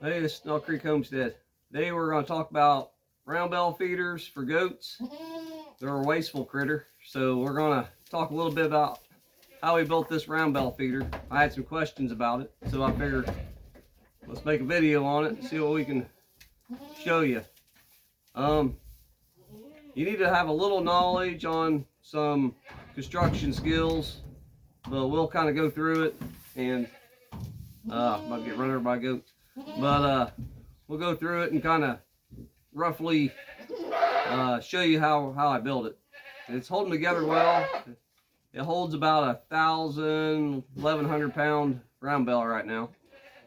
Hey, this is Snow Creek Homestead. Today we're going to talk about round bell feeders for goats. They're a wasteful critter, so we're going to talk a little bit about how we built this round bell feeder. I had some questions about it, so I figured let's make a video on it and see what we can show you. You need to have a little knowledge on some construction skills, but we'll kind of go through it and might get run over by goats. But we'll go through it and kind of roughly show you how I built it. It's holding together well. It holds about 1,100 pound round bell right now.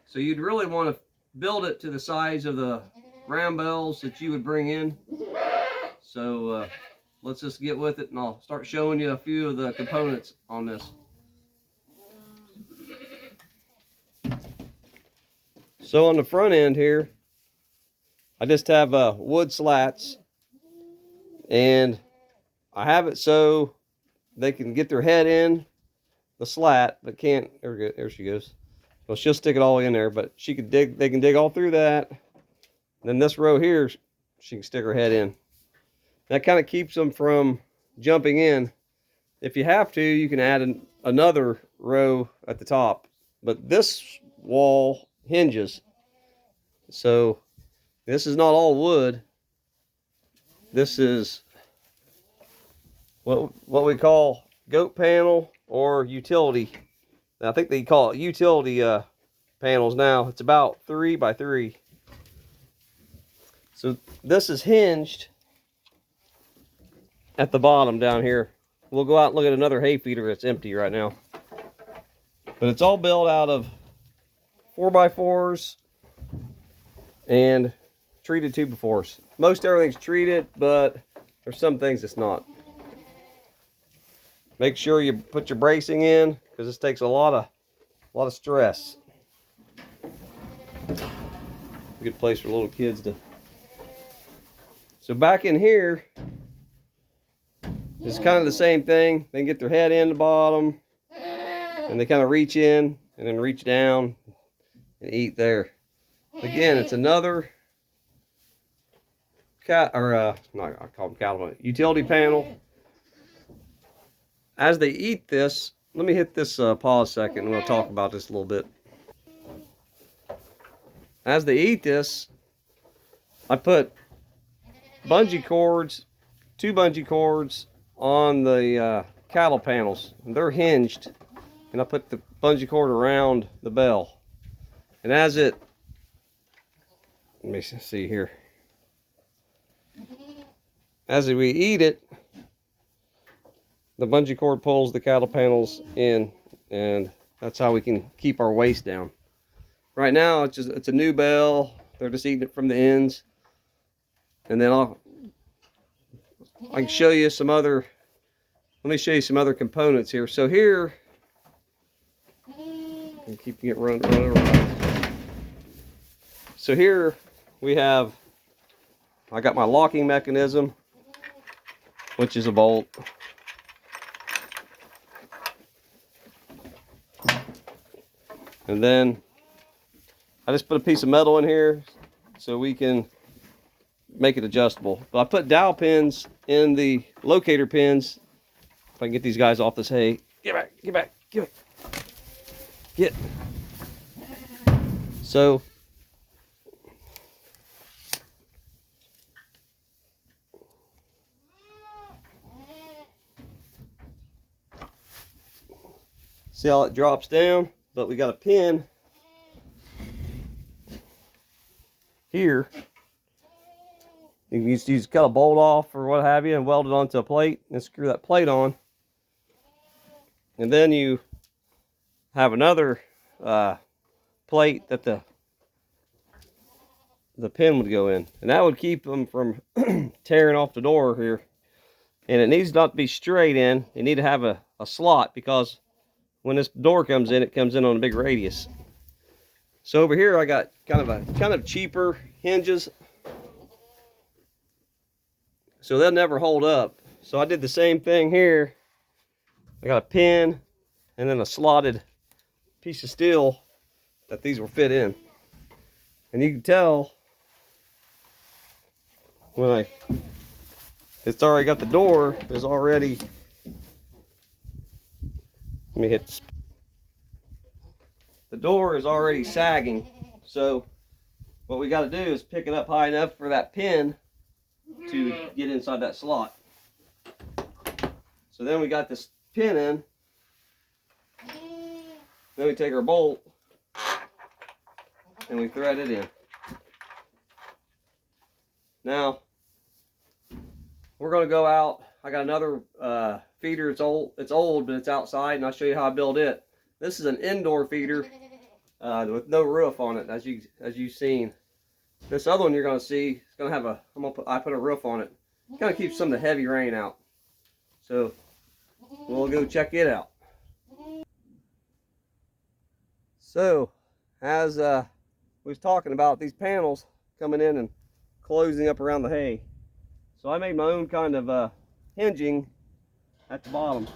So you'd really want to build it to the size of the round bells that you would bring in. So let's just get with it and I'll start showing you a few of the components on this. So on the front end here, I just have wood slats, and I have it so they can get their head in the slat, but can't. There she goes. Well, she'll stick it all in there, but she can dig. They can dig all through that. Then this row here, she can stick her head in. That kind of keeps them from jumping in. If you have to, you can add another row at the top, but this wall hinges. So this is not all wood. This is what we call goat panel or utility. Now, I think they call it utility panels now. It's about 3 by 3. So this is hinged at the bottom down here. We'll go out and look at another hay feeder that's empty right now. But it's all built out of 4 by 4s and treated 2 by 4s. Most everything's treated, but there's some things that's not. Make sure you put your bracing in, because this takes a lot of stress. A good place for little kids to. So back in here, it's kind of the same thing. They can get their head in the bottom, and they kind of reach in and then reach down and eat there. Again, it's another not I call them cattle, utility panel. As they eat this, let me hit this pause second and we'll talk about this a little bit. As they eat this, I put bungee cords, 2 bungee cords on the cattle panels. And they're hinged, and I put the bungee cord around the bell. And as it, let me see here. As we eat it, the bungee cord pulls the cattle panels in, and that's how we can keep our waste down. Right now, it's a new bell. They're just eating it from the ends, and then I can show you some other. Let me show you some other components here. So here, I'm keeping it run over. So here we have. I got my locking mechanism, which is a bolt. And then I just put a piece of metal in here so we can make it adjustable. But I put dowel pins in the locator pins. If I can get these guys off this hay. Get back, get back, get back. Get. So see how it drops down? But we got a pin here. You can just cut a bolt off or what have you and weld it onto a plate and screw that plate on. And then you have another plate that the pin would go in. And that would keep them from tearing off the door here. And it needs not to be straight in. You need to have a slot, because when this door comes in, it comes in on a big radius. So over here I got kind of cheaper hinges, so they'll never hold up. So I did the same thing here. I got a pin and then a slotted piece of steel that these will fit in. And you can tell when it's already got the door is already, let me hit this. The door is already sagging. So what we got to do is pick it up high enough for that pin to get inside that slot. So then we got this pin in. Then we take our bolt and we thread it in. Now we're going to go out. I got another feeder. It's old, but it's outside, and I'll show you how I build it. This is an indoor feeder with no roof on it, as you've seen. This other one you're going to see is going to have I put a roof on it. Kind of keeps some of the heavy rain out. So we'll go check it out. So as we was talking about these panels coming in and closing up around the hay. So I made my own kind of hinging at the bottom.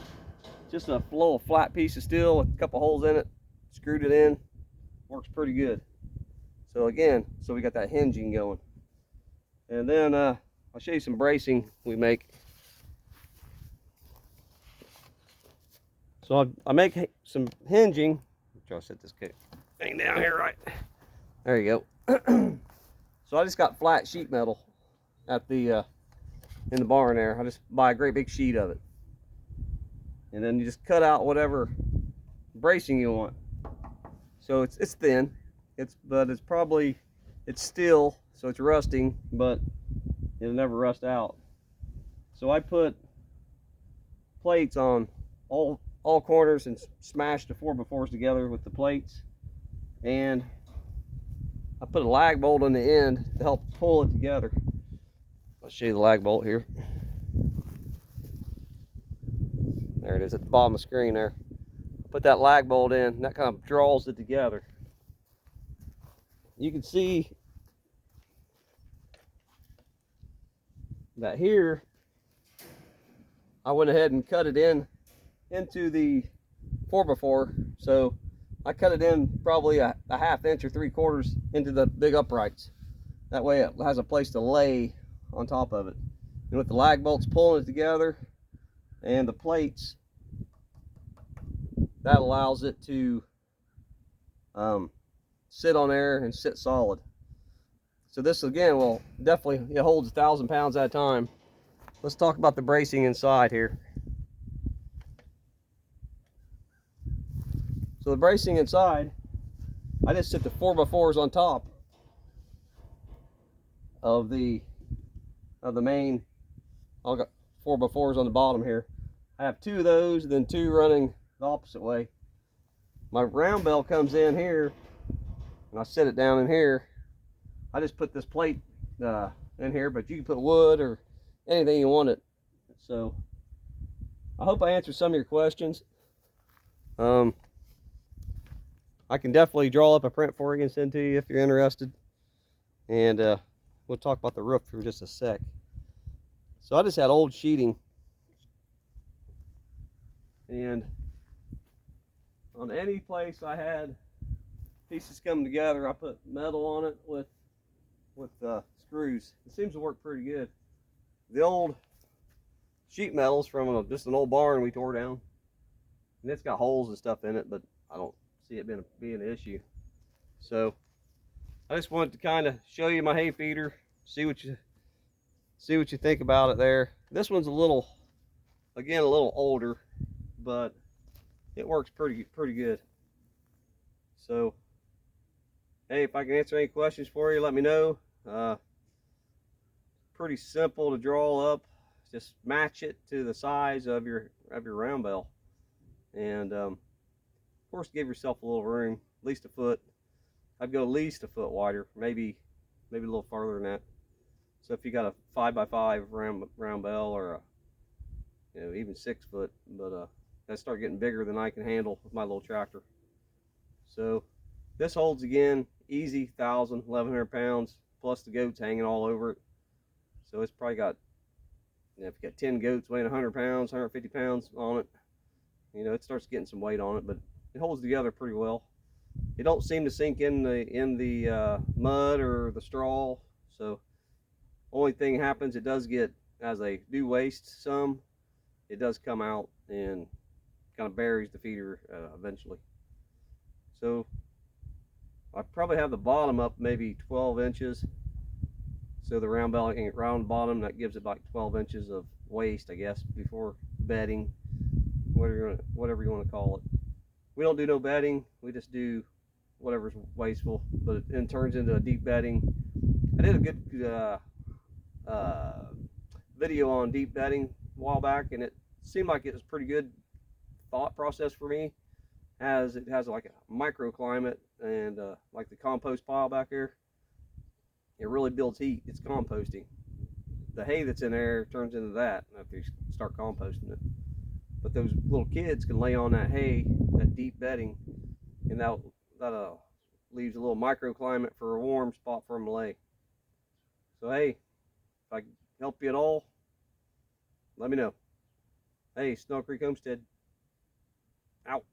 Just a little flat piece of steel with a couple holes in it. Screwed it in. Works pretty good. So again, we got that hinging going. And then I'll show you some bracing we make. So I make some hinging. Try to set this thing down here right. There you go. So I just got flat sheet metal at the in the barn there. I just buy a great big sheet of it, and then you just cut out whatever bracing you want. So it's thin, but it's steel, so it's rusting, but it'll never rust out. So I put plates on all corners and smashed the 4x4s together with the plates, and I put a lag bolt on the end to help pull it together. I'll show you the lag bolt here. There it is at the bottom of the screen there. Put that lag bolt in, and that kind of draws it together. You can see that here I went ahead and cut it into the 4x4. So I cut it in probably a ½ inch or 3/4 into the big uprights. That way it has a place to lay on top of it. And with the lag bolts pulling it together and the plates, that allows it to sit on there and sit solid. So this again will definitely, it holds 1,000 pounds at a time. Let's talk about the bracing inside here. So the bracing inside, I just sit the 4x4s on top of the main. I've got 4x4s on the bottom here. I have 2 of those, and then 2 running the opposite way. My round bale comes in here, and I set it down in here. I just put this plate in here, but you can put wood or anything you want it. So I hope I answered some of your questions. I can definitely draw up a print for you and send to you if you're interested. And we'll talk about the roof for just a sec. So I just had old sheeting, and on any place I had pieces coming together, I put metal on it with screws. It seems to work pretty good. The old sheet metal's from just an old barn we tore down, and it's got holes and stuff in it, but I don't see it being an issue. So I just wanted to kind of show you my hay feeder, see what you think about it there. This one's a little older, but it works pretty good. So hey, if I can answer any questions for you, let me know. Pretty simple to draw up. Just match it to the size of your round bale, and of course give yourself a little room, at least a foot. I'd go at least a foot wider, maybe a little farther than that. So if you got a 5x5 round bale, or even 6 foot, but that start getting bigger than I can handle with my little tractor. So this holds again easy 1,100 pounds, plus the goats hanging all over it. So it's probably got, if you got 10 goats weighing 100 pounds, 150 pounds on it, it starts getting some weight on it, but it holds together pretty well. it don't seem to sink in the mud or the straw. So only thing happens, it does get, as they do waste some, it does come out and kind of buries the feeder eventually. So I probably have the bottom up maybe 12 inches. So the round bottom, that gives it like 12 inches of waste, I guess, before bedding, whatever you want to call it. We don't do no bedding. We just do whatever's wasteful, but it turns into a deep bedding. I did a good uh, video on deep bedding a while back, and it seemed like it was pretty good thought process for me, as it has like a microclimate, and like the compost pile back there, it really builds heat. It's composting. The hay that's in there turns into that after you start composting it. But those little kids can lay on that hay, that deep bedding, and that leaves a little microclimate for a warm spot for them to lay. So hey, if I can help you at all, let me know. Hey, Snow Creek Homestead, out.